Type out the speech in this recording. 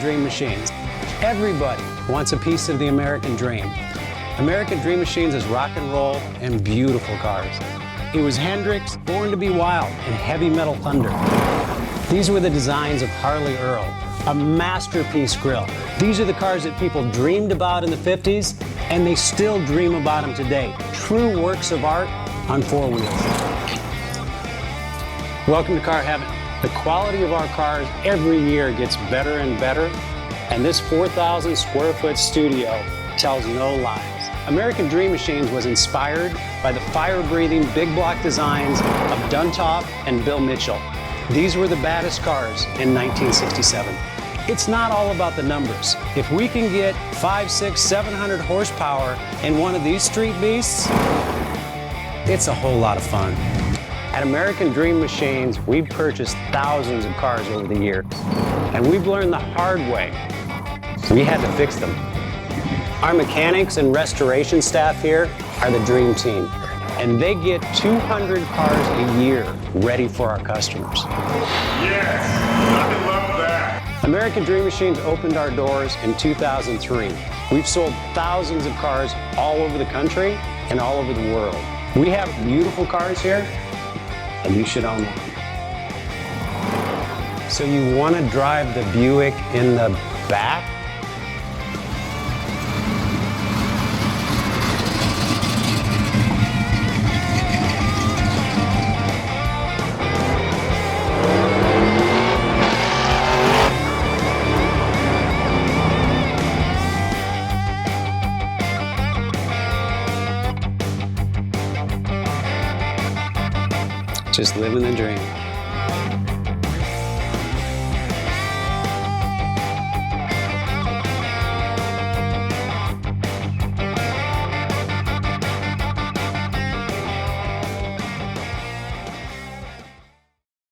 Dream Machines. Everybody wants a piece of the American Dream. American Dream Machines is rock and roll and beautiful cars. It was Hendrix, Born to be Wild, and Heavy Metal Thunder. These were the designs of Harley Earl, a masterpiece grille. These are the cars that people dreamed about in the 50s, and they still dream about them today. True works of art on four wheels. Welcome to Car Heaven. The quality of our cars every year gets better and better, and this 4,000 square foot studio tells no lies. American Dream Machines was inspired by the fire-breathing big block designs of Duntop and Bill Mitchell. These were the baddest cars in 1967. It's not all about the numbers. If we can get 500, 600, 700 horsepower in one of these street beasts, it's a whole lot of fun. At American Dream Machines, we've purchased thousands of cars over the years, and we've learned the hard way. We had to fix them. Our mechanics and restoration staff here are the dream team, and they get 200 cars a year ready for our customers. Yes, I love that. American Dream Machines opened our doors in 2003. We've sold thousands of cars all over the country and all over the world. We have beautiful cars here, and you should own one. So you want to drive the Buick in the back? Just living the dream.